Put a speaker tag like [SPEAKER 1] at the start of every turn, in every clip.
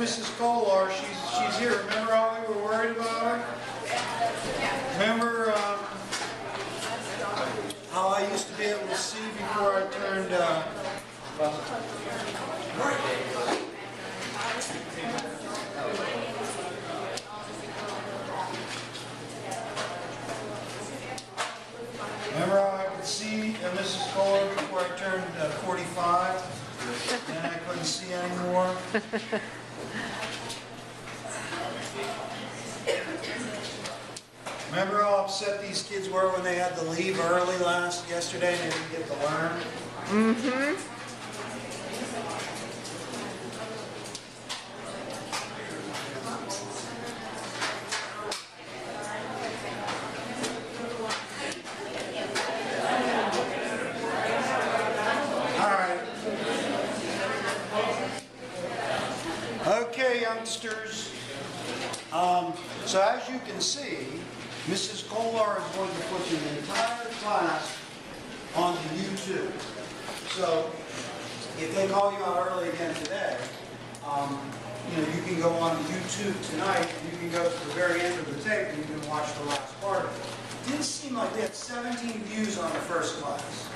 [SPEAKER 1] Mrs. Kolar. She's here. Remember how we were worried about her? Remember how I used to be able to see before I turned Remember how I could see Mrs. Kolar before I turned 45? And I couldn't see anymore? Remember how upset these kids were when they had to leave early yesterday and they didn't get to learn?
[SPEAKER 2] Mm-hmm.
[SPEAKER 1] Okay, youngsters. So as you can see, Mrs. Kolar is going to put the entire class onto YouTube. So if they call you out early again today, you can go on YouTube tonight. You can go to the very end of the tape and you can watch the last part of it. It didn't seem like they had 17 views on the first class.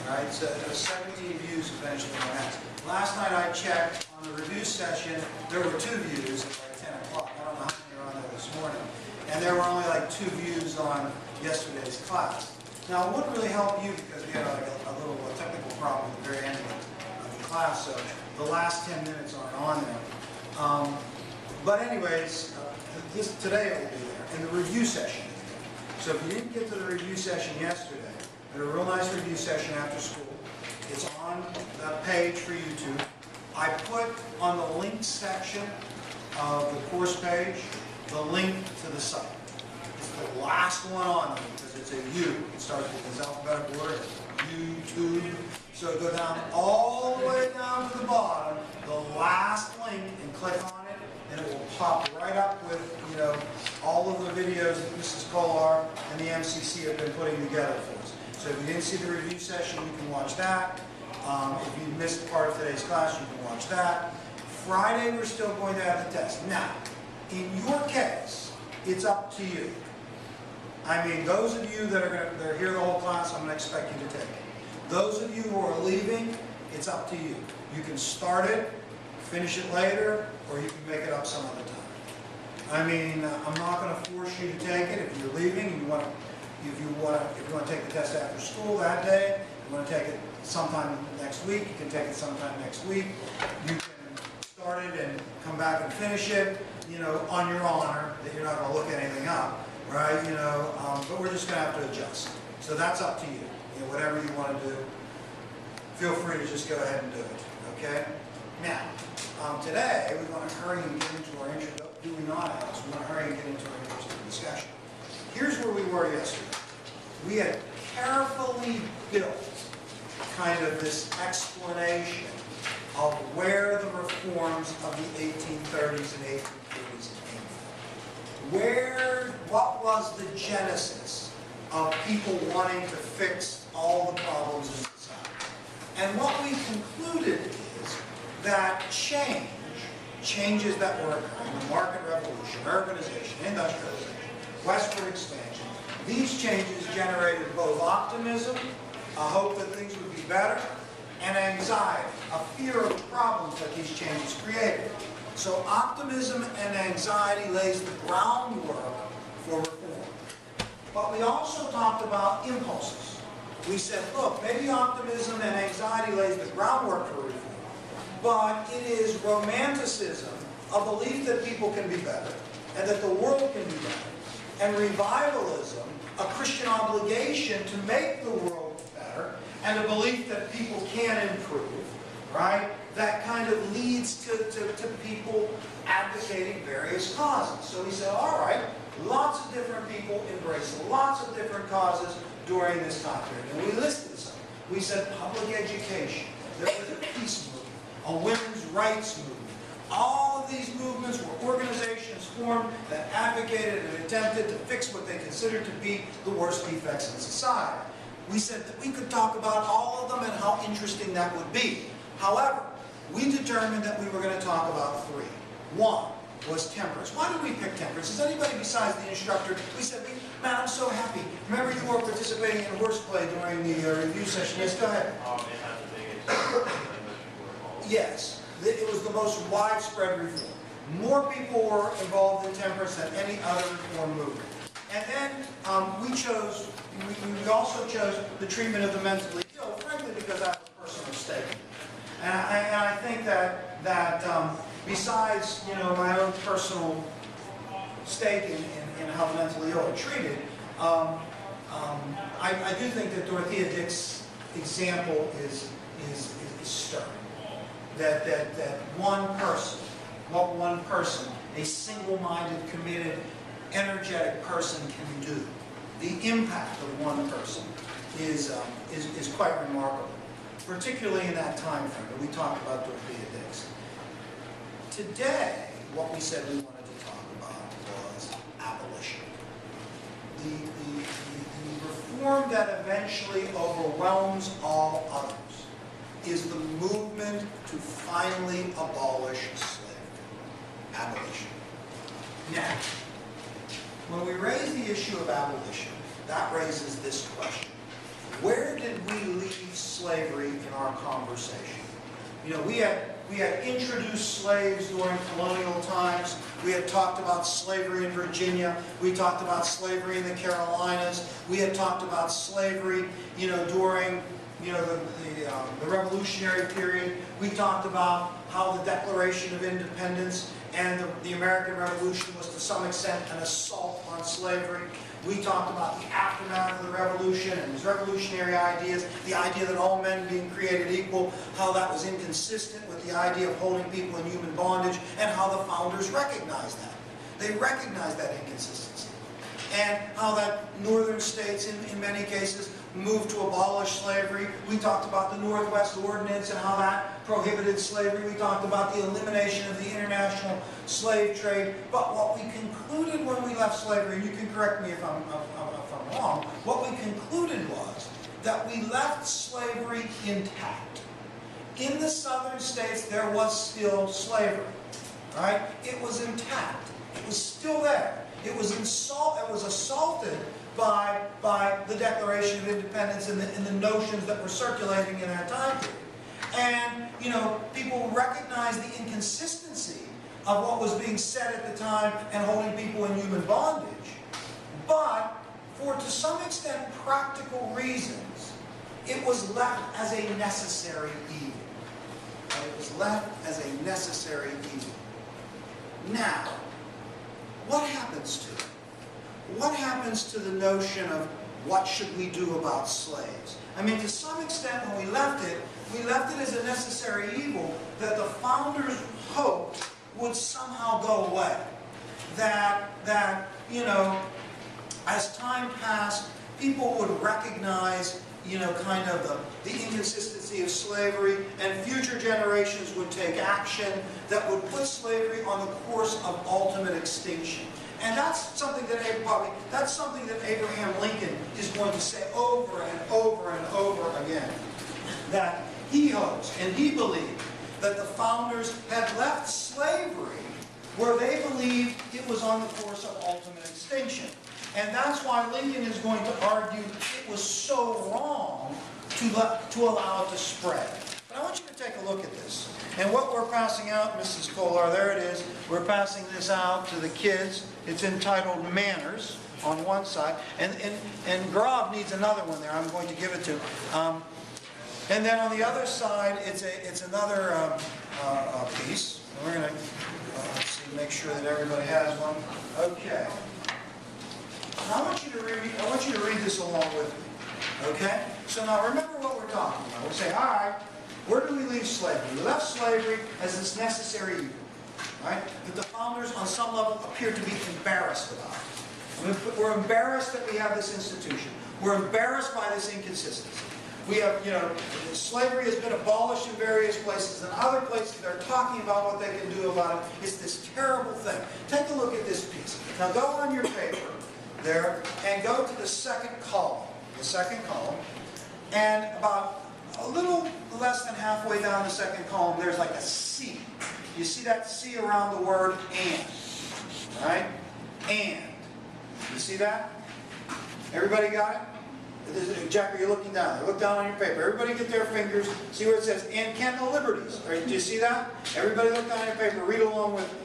[SPEAKER 1] Right, so 17 views eventually on that. Last night I checked on the review session, there were 2 views at like 10 o'clock. I don't know how many are on there this morning. And there were only like 2 views on yesterday's class. Now it wouldn't really help you because we had like a little technical problem at the very end of the class, so the last 10 minutes aren't on there. But anyways, today it will be there, and the review session. So if you didn't get to the review session yesterday, we had a real nice review session after school. It's on the page for YouTube. I put on the link section of the course page the link to the site. It's the last one on there because it's a U. It starts with this alphabetical order. YouTube. So go down all the way down to the bottom, the last link, and click on it, and it will pop right up with all of the videos that Mrs. Kolar and the MCC have been putting together for us. So if you didn't see the review session, you can watch that. If you missed part of today's class, you can watch that. Friday, we're still going to have the test. Now, in your case, it's up to you. I mean, those of you that are here the whole class, I'm going to expect you to take it. Those of you who are leaving, it's up to you. You can start it, finish it later, or you can make it up some other time. I mean, I'm not going to force you to take it. If you're leaving, if you want to take the test after school that day, you want to take it sometime next week, you can take it sometime next week. You can start it and come back and finish it, on your honor, that you're not going to look anything up, right? But we're just going to have to adjust. So that's up to you. Whatever you want to do, feel free to just go ahead and do it, okay? Now, today we want to hurry and get into our introduction. Do we not, Alice? We want to hurry and get into our interesting discussion. Here's where we were yesterday. We had carefully built kind of this explanation of where the reforms of the 1830s and 1840s came from. What was the genesis of people wanting to fix all the problems in society? And what we concluded is that changes that were occurring, the market revolution, urbanization, industrialization, westward expansion, these changes generated both optimism, a hope that things would be better, and anxiety, a fear of the problems that these changes created. So optimism and anxiety lays the groundwork for reform. But we also talked about impulses. We said, look, maybe optimism and anxiety lays the groundwork for reform, but it is romanticism, a belief that people can be better, and that the world can be better, and revivalism, a Christian obligation to make the world better, and a belief that people can improve, right? That kind of leads to people advocating various causes. So we said, all right, lots of different people embrace lots of different causes during this time period. And we listed some. We said public education. There was a peace movement, a women's rights movement. All of these movements were organizations formed that advocated and attempted to fix what they considered to be the worst defects in society. We said that we could talk about all of them and how interesting that would be. However, we determined that we were going to talk about 3. One was temperance. Why did we pick temperance? Is anybody besides the instructor? We said, man, I'm so happy. Remember you were participating in horseplay during the review session. Yes, go ahead. Yes, it was the most widespread reform. More people were involved in temperance than any other reform movement. And then we also chose the treatment of the mentally ill, frankly, because I have a personal stake in it. And I think that besides, my own personal stake in how the mentally ill are treated, I do think that Dorothea Dix's example is stirring. That one person, a single-minded, committed, energetic person can do. The impact of one person is quite remarkable, particularly in that time frame that we talked about Dorothea Dix. Today, what we said we wanted to talk about was abolition. The reform that eventually overwhelms all others is the movement to finally abolish slavery. Abolition. Now, when we raise the issue of abolition, that raises this question. Where did we leave slavery in our conversation? We had introduced slaves during colonial times. We had talked about slavery in Virginia. We talked about slavery in the Carolinas. We had talked about slavery, during the Revolutionary period. We talked about how the Declaration of Independence and the American Revolution was to some extent an assault on slavery. We talked about the aftermath of the Revolution and its revolutionary ideas, the idea that all men being created equal, how that was inconsistent with the idea of holding people in human bondage, and how the founders recognized that. They recognized that inconsistency. And how that northern states, in many cases, moved to abolish slavery. We talked about the Northwest Ordinance and how that prohibited slavery. We talked about the elimination of the international slave trade. But what we concluded when we left slavery, and you can correct me if I'm wrong, what we concluded was that we left slavery intact. In the southern states, there was still slavery, right? It was intact. It was still there. It was assaulted by the Declaration of Independence and the notions that were circulating in that time period. And, people recognized the inconsistency of what was being said at the time and holding people in human bondage. But, for to some extent practical reasons, it was left as a necessary evil. It was left as a necessary evil. Now, what happens to it? What happens to the notion of what should we do about slaves? I mean, to some extent, when we left it as a necessary evil that the founders hoped would somehow go away. That as time passed, people would recognize, kind of the inconsistency of slavery, and future generations would take action that would put slavery on the course of ultimate extinction. And that's something that Abraham Lincoln is going to say over and over and over again. That he hopes and he believed that the founders had left slavery where they believed it was on the course of ultimate extinction. And that's why Lincoln is going to argue it was so wrong to allow it to spread. But I want you to take a look at this. And what we're passing out, Mrs. Kolar, there it is. We're passing this out to the kids. It's entitled Manners on one side. And Grov needs another one there. I'm going to give it to him. And then on the other side, it's another piece. We're going to make sure that everybody has one. Okay. Now I want you to read this along with me. Okay? So now remember what we're talking about. We're saying, all right, where do we leave slavery? We left slavery as this necessary evil. Right? That the founders, on some level, appear to be embarrassed about it. We're embarrassed that we have this institution. We're embarrassed by this inconsistency. We have, slavery has been abolished in various places, and other places they're talking about what they can do about it. It's this terrible thing. Take a look at this piece. Now go on your paper there and go to the second column. The second column. And about a little less than halfway down the second column, there's like a C. You see that C around the word and, right? And. You see that? Everybody got it? Jack, are you looking down there? Look down on your paper. Everybody get their fingers. See where it says, and can the liberties. Right? Do you see that? Everybody look down on your paper. Read along with me.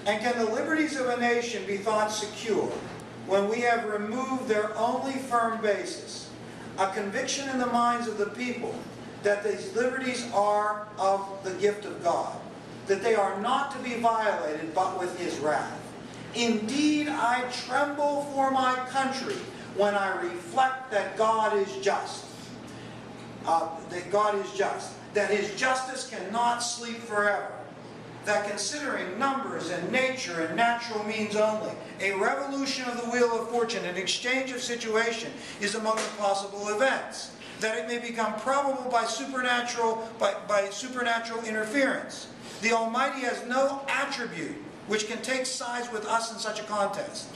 [SPEAKER 1] And can the liberties of a nation be thought secure when we have removed their only firm basis, a conviction in the minds of the people that these liberties are of the gift of God, that they are not to be violated but with His wrath? Indeed, I tremble for my country when I reflect that God is just. That God is just. That His justice cannot sleep forever. That considering numbers and nature and natural means only, a revolution of the wheel of fortune, an exchange of situation, is among the possible events. That it may become probable by supernatural interference. The Almighty has no attribute which can take sides with us in such a contest.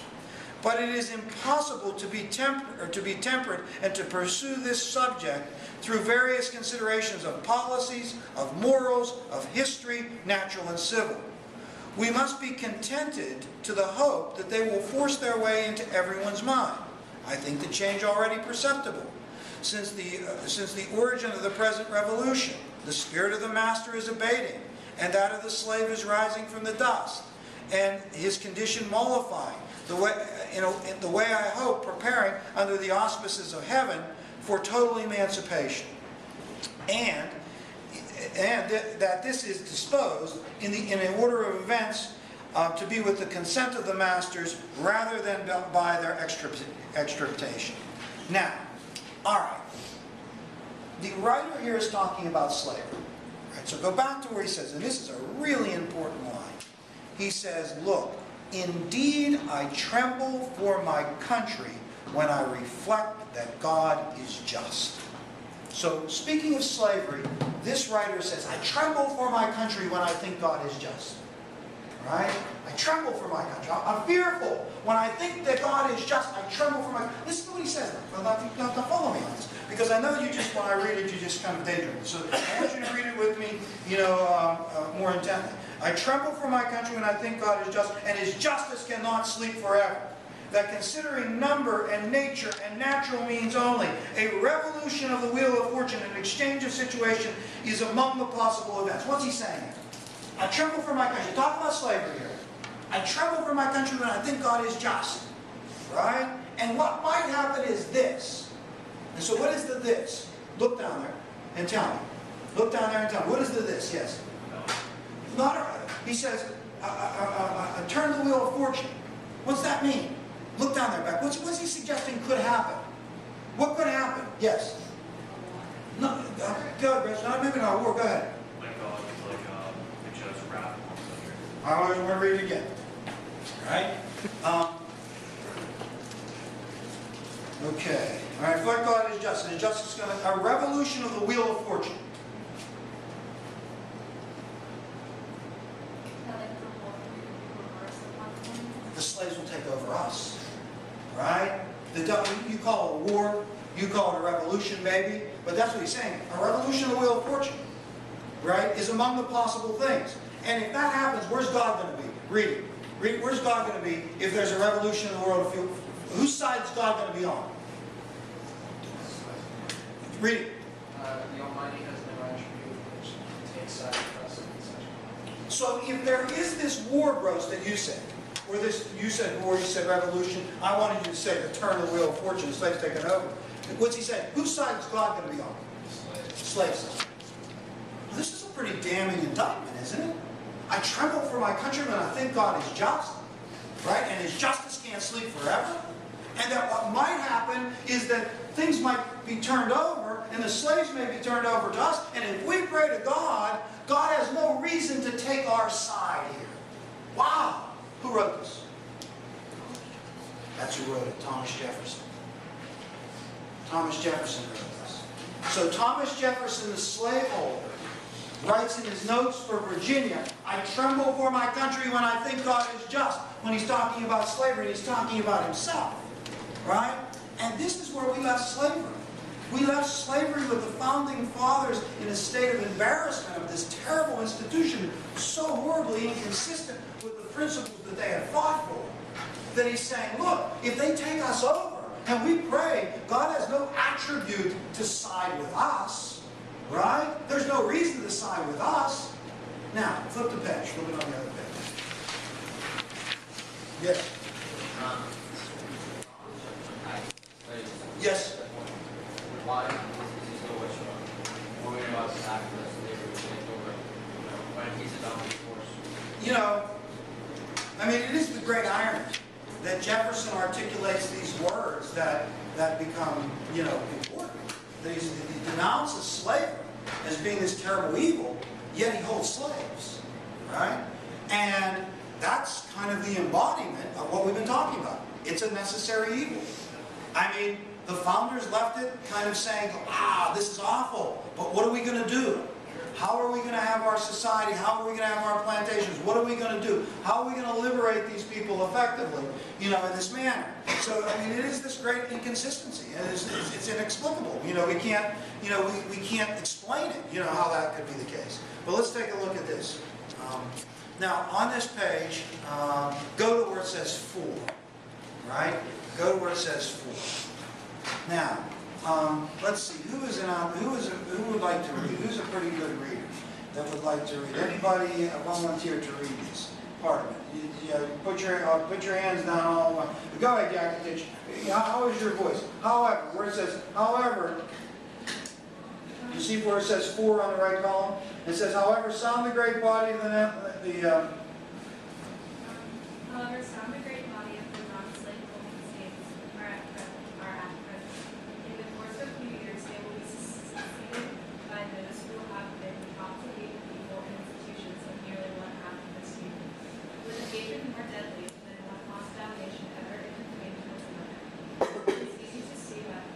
[SPEAKER 1] But it is impossible to be temperate and to pursue this subject through various considerations of policies, of morals, of history, natural and civil. We must be contented to the hope that they will force their way into everyone's mind. I think the change already perceptible. Since the origin of the present revolution, the spirit of the master is abating, and that of the slave is rising from the dust, and his condition mollifying, the way I hope, preparing under the auspices of heaven for total emancipation. And that this is disposed in an order of events to be with the consent of the masters rather than by their extirpation. Now, all right, the writer here is talking about slavery. Right, so go back to where he says, and this is a really important line. He says, look, indeed I tremble for my country when I reflect that God is just. So speaking of slavery, this writer says, I tremble for my country when I think God is just. Right? I tremble for my country. I'm fearful when I think that God is just. I tremble for my... Listen to what he says. Well, now follow me on this. Because I know you just, when I read it, you just kind of daydream. So I want you to read it with me, more intently. I tremble for my country when I think God is just, and His justice cannot sleep forever. That considering number and nature and natural means only, a revolution of the wheel of fortune, an exchange of situation, is among the possible events. What's he saying here? I tremble for my country. Talk about slavery here. I tremble for my country when I think God is just. Right? And what might happen is this. And so what is the this? Look down there and tell me. Look down there and tell me. What is the this? Yes. He says, turn the wheel of fortune. What's that mean? Look down there back. What's he suggesting could happen? What could happen? Yes. No, go ahead, Rich. Maybe not war. Go ahead.
[SPEAKER 2] It shows wrath on the country.
[SPEAKER 1] I want to read it again. All right? Okay. All right. Reflect God is just. And justice is going to... A revolution of the wheel of fortune. The slaves will take over us. Right? You call it a war. You call it a revolution, maybe. But that's what he's saying. A revolution of the wheel of fortune. Right? Is among the possible things. And if that happens, where's God going to be? Read it. Read, where's God going to be if there's a revolution in the world? Whose side is God going to be on? Read it.
[SPEAKER 3] The Almighty has no attribute which takes side with us in such a...
[SPEAKER 1] So if there is this war, bros, that you said, or this, you said war, you said revolution, I wanted you to say the turn of the wheel of fortune, the slaves taking over. What's he saying? Whose side is God going to be on? Slaves' side. Well, this is a pretty damning indictment, isn't it? I tremble for my country when I think God is just, right? And His justice can't sleep forever. And that what might happen is that things might be turned over, and the slaves may be turned over to us. And if we pray to God, God has no reason to take our side here. Wow! Who wrote this? That's who wrote it, Thomas Jefferson. Thomas Jefferson wrote this. So Thomas Jefferson, the slaveholder, writes in his notes for Virginia, I tremble for my country when I think God is just. When he's talking about slavery, he's talking about himself. Right? And this is where we left slavery. We left slavery with the founding fathers in a state of embarrassment of this terrible institution, so horribly inconsistent with the principles that they had fought for, that he's saying, look, if they take us over, and we pray, God has no attribute to side with us, right? There's no reason to side with us. Now, flip the page. Flip it on the other page. Yes. Yes.
[SPEAKER 4] Why is he so much worried about the act of slavery take over when he's a dominant force?
[SPEAKER 1] You know, I mean, it is the great irony that Jefferson articulates these words that become, you know, important. That he denounces slavery as being this terrible evil, yet he holds slaves, right? And that's kind of the embodiment of what we've been talking about. It's a necessary evil. I mean, the founders left it kind of saying, this is awful, but what are we going to do? How are we going to have our society? How are we going to have our plantations? What are we going to do? How are we going to liberate these people effectively, you know, in this manner? So, I mean, it is this great inconsistency. It's inexplicable. You know, we can't, you know, we can't explain it, you know, how that could be the case. But let's take a look at this. Now, on this page, go to where it says for, right? Go to where it says for. Now, let's see, who would like to read? Who's a pretty good reader that would like to read? Anybody volunteer to read this part of it? Put your hands down all the way. Go ahead, Jack. How is your voice? However, where it says, however, you see where it says for on the right column? It says, however, sound the great body of
[SPEAKER 5] However, sound the great body of the non-slave holding states are at present. In the course of a few years, they will be succeeded by those who will have been taught to hate the people and institutions of nearly one half of this union. With a hatred more deadly than one hostile nation ever inflamed towards another, it is easy to see that.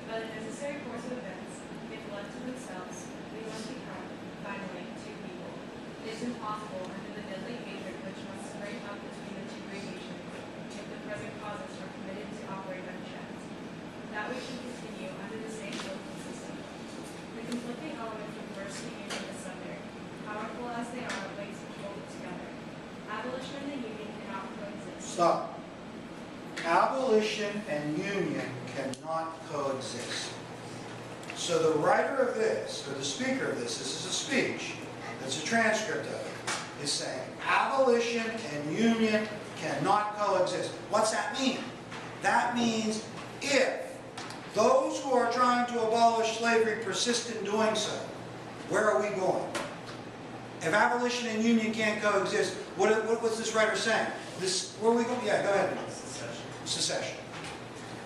[SPEAKER 5] By the necessary course of events, if left to themselves, they must become, finally, two people. It is impossible under the deadly hatred which must spring up between the two great nations, if the present causes are permitted to operate unchecked, that we should continue under the same political system. The conflicting elements of burst the union asunder, powerful as they are, ways to hold it together. Abolition and the union cannot coexist.
[SPEAKER 1] Stop. Abolition and union cannot coexist. So the writer of this, or the speaker of this is a speech, that's a transcript of it, is saying abolition and union cannot coexist. What's that mean? That means if those who are trying to abolish slavery persist in doing so, where are we going? If abolition and union can't coexist, what's this writer saying? Where are we going? Yeah, go ahead. Secession.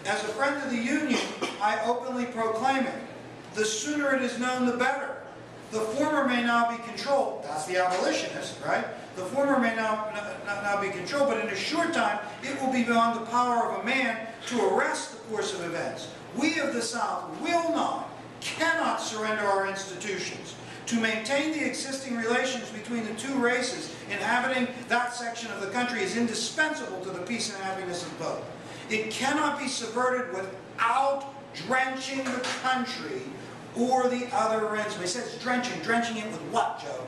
[SPEAKER 1] As a friend of the union, I openly proclaim it. The sooner it is known, the better. The former may now be controlled. That's the abolitionist, right? The former may now be controlled, but in a short time, it will be beyond the power of a man to arrest the course of events. We of the South will not, cannot surrender our institutions. To maintain the existing relations between the two races inhabiting that section of the country is indispensable to the peace and happiness of both. It cannot be subverted without drenching the country or the other ransom. He says drenching. Drenching it with what, Joe?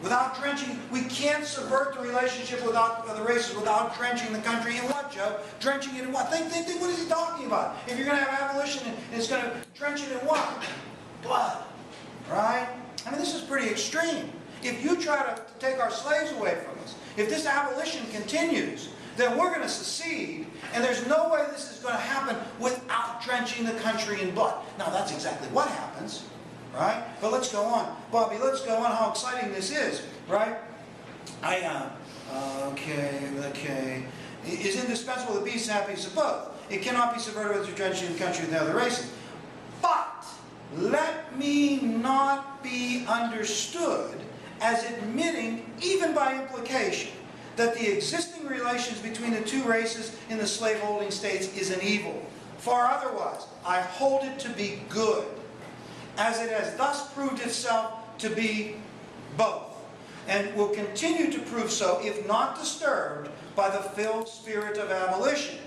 [SPEAKER 1] Without drenching, we can't subvert the relationship without the races without drenching the country in what, Joe? Drenching it in what? Think, what is he talking about? If you're going to have abolition, and it's going to drench it in what? Blood. Right? I mean, this is pretty extreme. If you try to take our slaves away from us, if this abolition continues, then we're going to secede, and there's no way this is going to happen without drenching the country in blood. Now, that's exactly what happens, right? But let's go on. Bobby, let's go on how exciting this is, right? Okay. Is indispensable to peace and happiness of both. It cannot be subverted without drenching the country with the other races. But let me not be understood as admitting, even by implication, that the existing relations between the two races in the slaveholding states is an evil. Far otherwise, I hold it to be good, as it has thus proved itself to be both, and will continue to prove so if not disturbed by the filled spirit of abolition.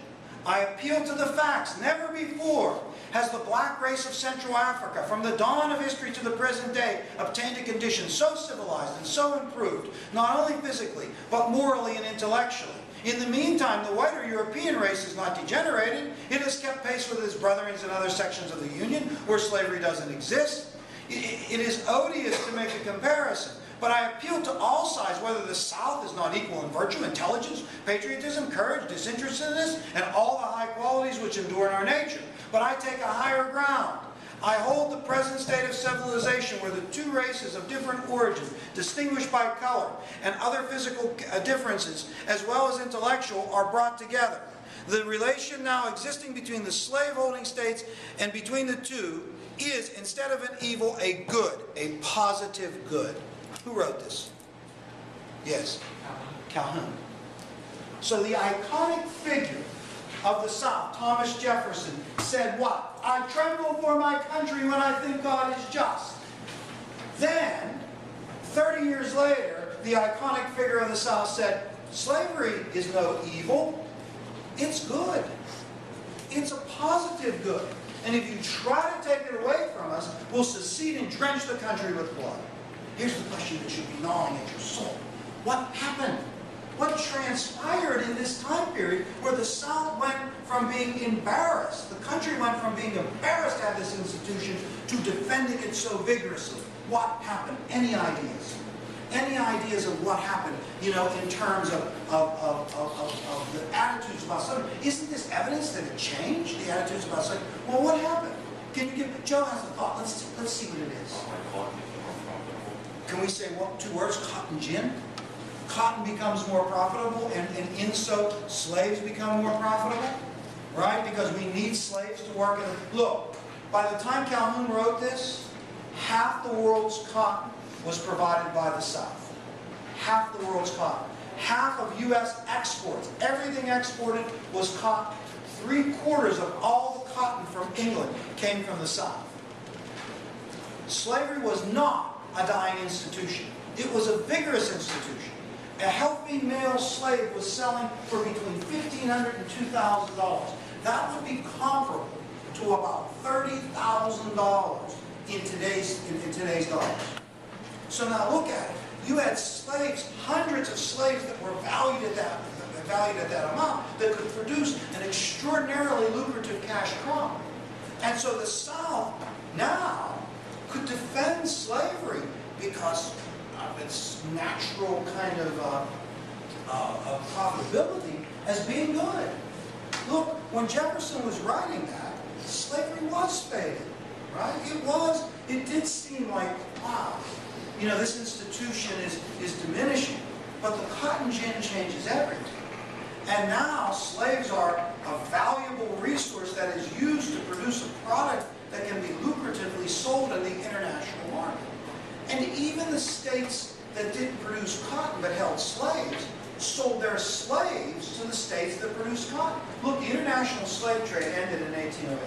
[SPEAKER 1] I appeal to the facts. Never before has the black race of Central Africa, from the dawn of history to the present day, obtained a condition so civilized and so improved, not only physically, but morally and intellectually. In the meantime, the whiter European race is not degenerated. It has kept pace with its brethren in other sections of the Union where slavery doesn't exist. It is odious to make a comparison. But I appeal to all sides, whether the South is not equal in virtue, intelligence, patriotism, courage, disinterestedness, and all the high qualities which endure in our nature. But I take a higher ground. I hold the present state of civilization where the two races of different origin, distinguished by color and other physical differences, as well as intellectual, are brought together. The relation now existing between the slave-holding states and between the two is, instead of an evil, a good, a positive good. Who wrote this? Yes, Calhoun. So the iconic figure of the South, Thomas Jefferson, said what? I tremble for my country when I think God is just. Then, 30 years later, the iconic figure of the South said, slavery is no evil, it's good. It's a positive good. And if you try to take it away from us, we'll secede and drench the country with blood. Here's the question that should be gnawing at your soul. What happened? What transpired in this time period where the South went from being embarrassed, the country went from being embarrassed to have this institution to defending it so vigorously? What happened? Any ideas? Any ideas of what happened, you know, in terms of the attitudes about slavery? Isn't this evidence that it changed, the attitudes about slavery? Well, what happened? Can you give, Joe has a thought. Let's see what it is. Can we say what, two words? Cotton gin? Cotton becomes more profitable, and in so slaves become more profitable, right? Because we need slaves to work. Look, by the time Calhoun wrote this, half the world's cotton was provided by the South. Half the world's cotton. Half of U.S. exports, everything exported was cotton. 3/4 of all the cotton from England came from the South. Slavery was not a dying institution. It was a vigorous institution. A healthy male slave was selling for between $1,500 and $2,000. That would be comparable to about $30,000 in today's dollars. So now look at it. You had slaves, hundreds of slaves that were valued at that amount, that could produce an extraordinarily lucrative cash crop. And so the South now could defend slavery because of its natural kind of profitability as being good. Look, when Jefferson was writing that, slavery was faded, right? It did seem like, wow, you know, this institution is diminishing. But the cotton gin changes everything. And now slaves are a valuable resource that is used to produce a product that can be lucratively sold in the international market. And even the states that didn't produce cotton but held slaves sold their slaves to the states that produced cotton. Look, the international slave trade ended in 1808.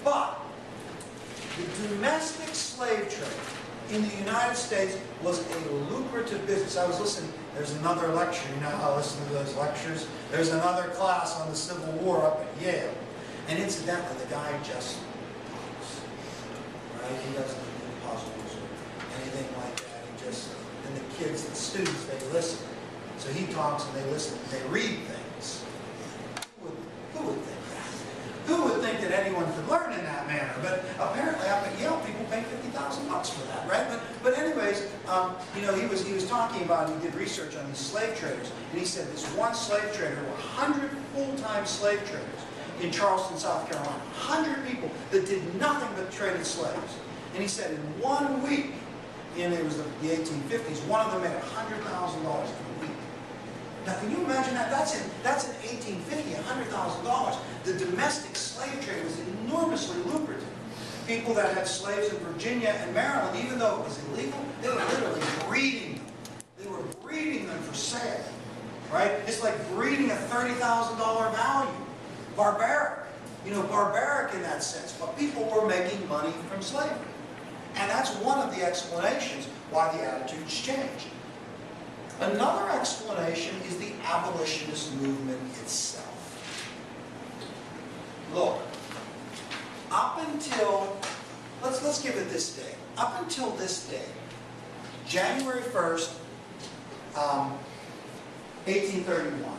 [SPEAKER 1] But the domestic slave trade in the United States was a lucrative business. I was listening, there's another lecture, you know how I listen to those lectures? There's another class on the Civil War up at Yale. And incidentally, the guy just talks, right? He doesn't do puzzles or anything like that. He just, and the kids, the students, they listen. So he talks and they listen, and they read things. Who would think that? Who would think that anyone could learn in that manner? But apparently up at Yale, people pay $50,000 for that, right? But anyways, you know, he was talking about, he did research on these slave traders, and he said this one slave trader, 100 full-time slave traders in Charleston, South Carolina, 100 people that did nothing but traded slaves. And he said in 1 week, and it was the 1850s, one of them made $100,000 in a week. Now, can you imagine that? That's in 1850, $100,000. The domestic slave trade was enormously lucrative. People that had slaves in Virginia and Maryland, even though it was illegal, they were literally breeding them. They were breeding them for sale, right? It's like breeding a $30,000 value. Barbaric, you know, barbaric in that sense. But people were making money from slavery. And that's one of the explanations why the attitudes changed. Another explanation is the abolitionist movement itself. Look, up until, let's give it this day. Up until this day, January 1st, 1831,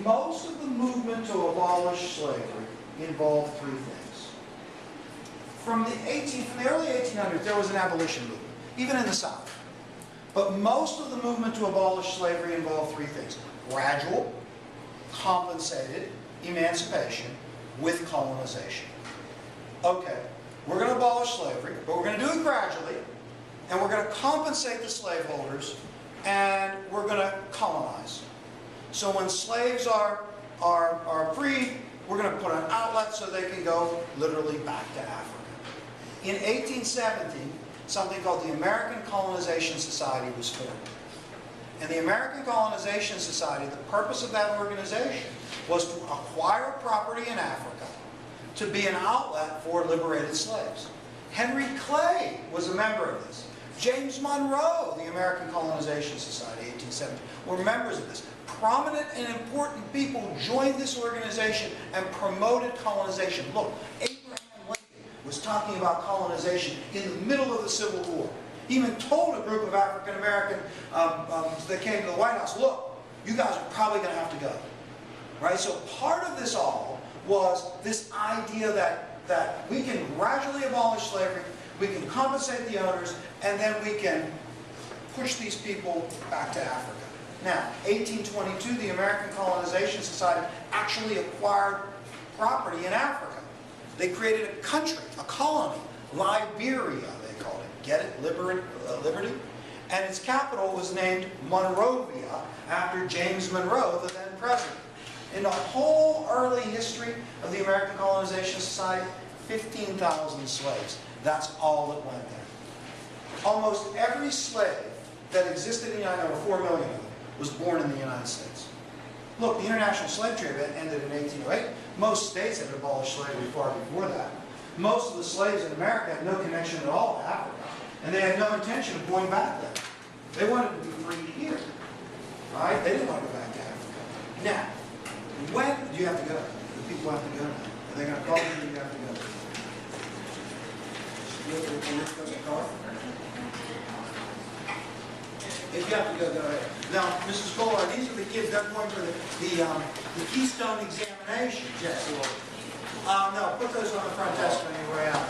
[SPEAKER 1] most of the movement to abolish slavery involved three things. From the early 1800s, there was an abolition movement, even in the South. But most of the movement to abolish slavery involved three things: gradual, compensated emancipation with colonization. Okay, we're going to abolish slavery, but we're going to do it gradually, and we're going to compensate the slaveholders, and we're going to colonize. So when slaves are freed, we're going to put an outlet so they can go literally back to Africa. In 1870, something called the American Colonization Society was formed. And the American Colonization Society, the purpose of that organization was to acquire property in Africa to be an outlet for liberated slaves. Henry Clay was a member of this. James Monroe, the American Colonization Society, 1870, were members of this. Prominent and important people joined this organization and promoted colonization. Look, Abraham Lincoln was talking about colonization in the middle of the Civil War. He even told a group of African American that came to the White House, look, you guys are probably going to have to go. Right? So part of this all was this idea that we can gradually abolish slavery, we can compensate the owners, and then we can push these people back to Africa. Now, 1822, the American Colonization Society actually acquired property in Africa. They created a country, a colony, Liberia, they called it. Get it? Liberty. And its capital was named Monrovia after James Monroe, the then president. In the whole early history of the American Colonization Society, 15,000 slaves. That's all that went there. Almost every slave that existed in the United States, over 4 million of them, was born in the United States. Look, the international slave trade ended in 1808. Most states had abolished slavery far before that. Most of the slaves in America had no connection at all to Africa, and they had no intention of going back there. They wanted to be free here. Right? They didn't want to go back to Africa. Now, when do you have to go? The people have to go now. Are they going to call you or do you have to go? You have to go to the car? If you have to go, go ahead. Now, Mrs. Kohler, these are the kids that are going for the Keystone examinations. Yes. No, put those on the front desk when you're way out.